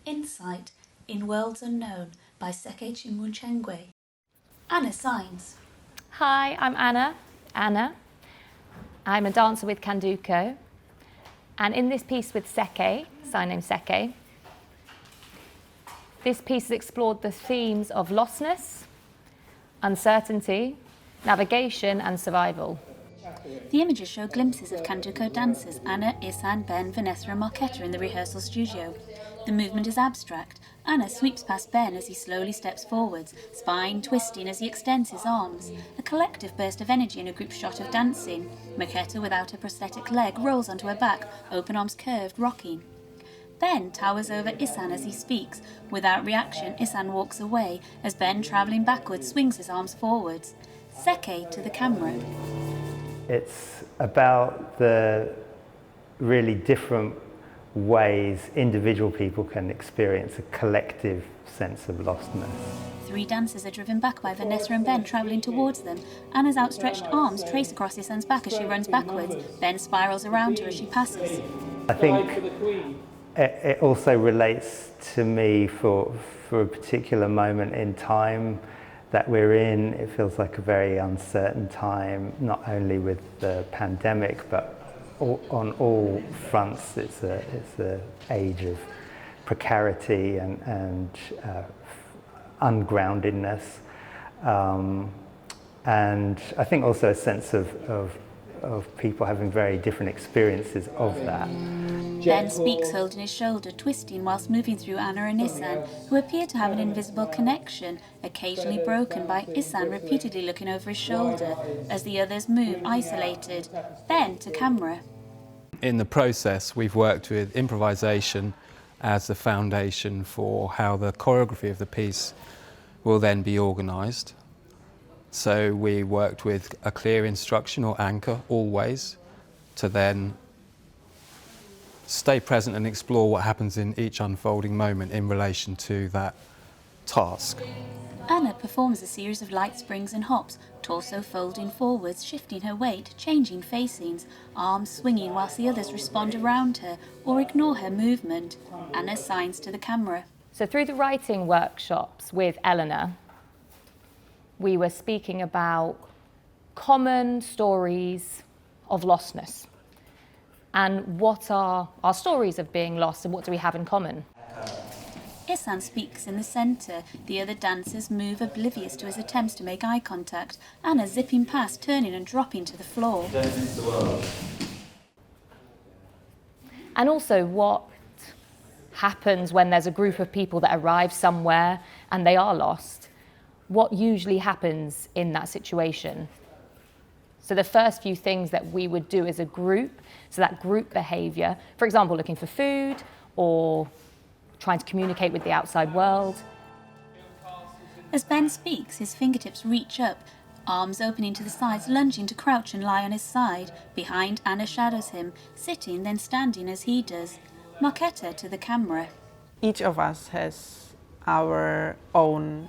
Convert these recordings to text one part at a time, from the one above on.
Insight in Worlds Unknown by Seke Chimutengwende. Anna signs. Hi, I'm Anna. I'm a dancer with Candoco. And in this piece with Seke, sign name Seke, this piece has explored the themes of lostness, uncertainty, navigation and survival. The images show glimpses of Candoco dancers Anna, Isan, Ben, Vanessa and Marketa in the rehearsal studio. The movement is abstract. Anna sweeps past Ben as he slowly steps forwards, spine twisting as he extends his arms. A collective burst of energy in a group shot of dancing. Marketa, without her prosthetic leg, rolls onto her back, open arms curved, rocking. Ben towers over Isan as he speaks. Without reaction, Isan walks away as Ben, travelling backwards, swings his arms forwards. Seke to the camera. It's about the really different ways individual people can experience a collective sense of lostness. Three dancers are driven back by Vanessa and Ben travelling towards them. Anna's outstretched arms trace across Isan's back as she runs backwards. Ben spirals around her as she passes. I think it also relates to me for a particular moment in time that we're in. It feels like a very uncertain time, not only with the pandemic, but on all fronts. It's an age of precarity and ungroundedness, and I think also a sense of people having very different experiences of that. Ben speaks holding his shoulder, twisting whilst moving through Anna and Isan, who appear to have an invisible connection, occasionally broken by Isan repeatedly looking over his shoulder as the others move, isolated. Ben to camera. In the process, we've worked with improvisation as the foundation for how the choreography of the piece will then be organised. So we worked with a clear instruction or anchor always to then stay present and explore what happens in each unfolding moment in relation to that task. Anna performs a series of light springs and hops, torso folding forwards, shifting her weight, changing facings, arms swinging whilst the others respond around her or ignore her movement. Anna signs to the camera. So through the writing workshops with Eleanor, we were speaking about common stories of lostness. And what are our stories of being lost and what do we have in common? Isan speaks in the centre. The other dancers move oblivious to his attempts to make eye contact. Anna zipping past, turning and dropping to the floor. And also what happens when there's a group of people that arrive somewhere and they are lost. What usually happens in that situation? So the first few things that we would do as a group, so that group behaviour, for example, looking for food or trying to communicate with the outside world. As Ben speaks, his fingertips reach up, arms opening to the sides, lunging to crouch and lie on his side. Behind, Anna shadows him, sitting then standing as he does. Marketa to the camera. Each of us has our own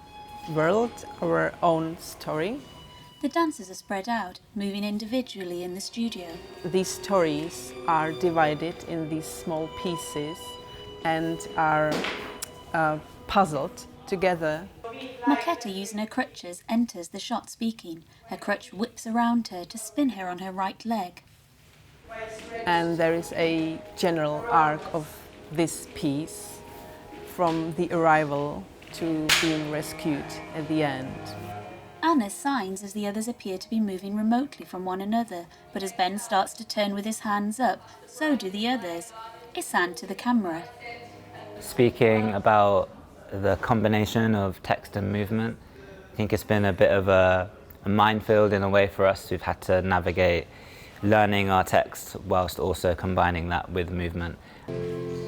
world, our own story. The dancers are spread out, moving individually in the studio. These stories are divided in these small pieces and are puzzled together. Marketa, using her crutches, enters the shot speaking. Her crutch whips around her to spin her on her right leg. And there is a general arc of this piece from the arrival to being rescued at the end. Anna signs as the others appear to be moving remotely from one another, but as Ben starts to turn with his hands up, so do the others. Isan to the camera. Speaking about the combination of text and movement, I think it's been a bit of a minefield in a way for us. We've had to navigate learning our text whilst also combining that with movement.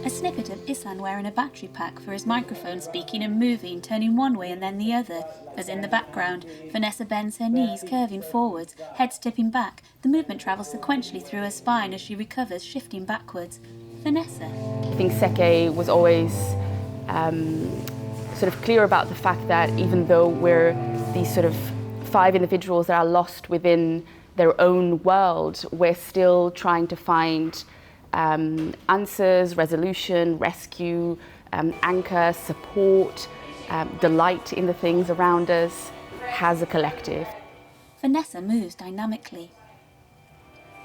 A snippet of Isan wearing a battery pack for his microphone, speaking and moving, turning one way and then the other. As in the background, Vanessa bends her knees, curving forwards, head tipping back. The movement travels sequentially through her spine as she recovers, shifting backwards. Vanessa. I think Seke was always sort of clear about the fact that even though we're these sort of 5 individuals that are lost within their own world, we're still trying to find answers, resolution, rescue, anchor, support, delight in the things around us as a collective. Vanessa moves dynamically.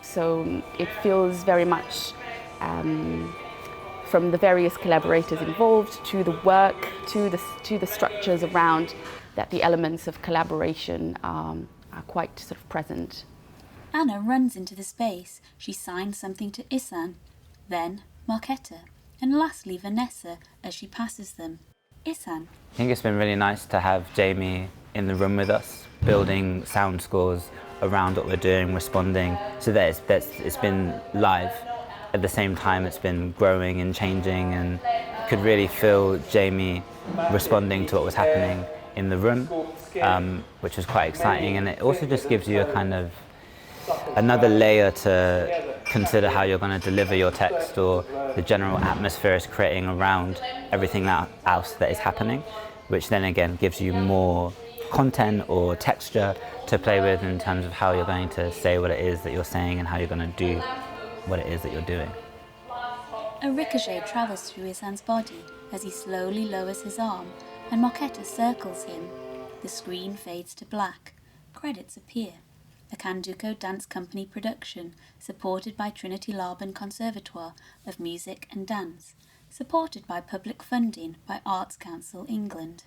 So it feels very much from the various collaborators involved to the work, to the structures around, that the elements of collaboration are quite sort of present. Anna runs into the space. She signs something to Isan, then Marketa, and lastly Vanessa as she passes them. Isan. I think it's been really nice to have Jamie in the room with us, building sound scores around what we're doing, responding, so that it's been live. At the same time, it's been growing and changing, and could really feel Jamie responding to what was happening in the room, which was quite exciting. And it also just gives you a kind of another layer to consider how you're going to deliver your text, or the general atmosphere it's creating around everything else that is happening, which then again gives you more content or texture to play with in terms of how you're going to say what it is that you're saying and how you're going to do what it is that you're doing. A ricochet travels through Isan's body as he slowly lowers his arm, and Marketa circles him. The screen fades to black. Credits appear. A Candoco Dance Company production, supported by Trinity Laban Conservatoire of Music and Dance, supported by public funding by Arts Council England.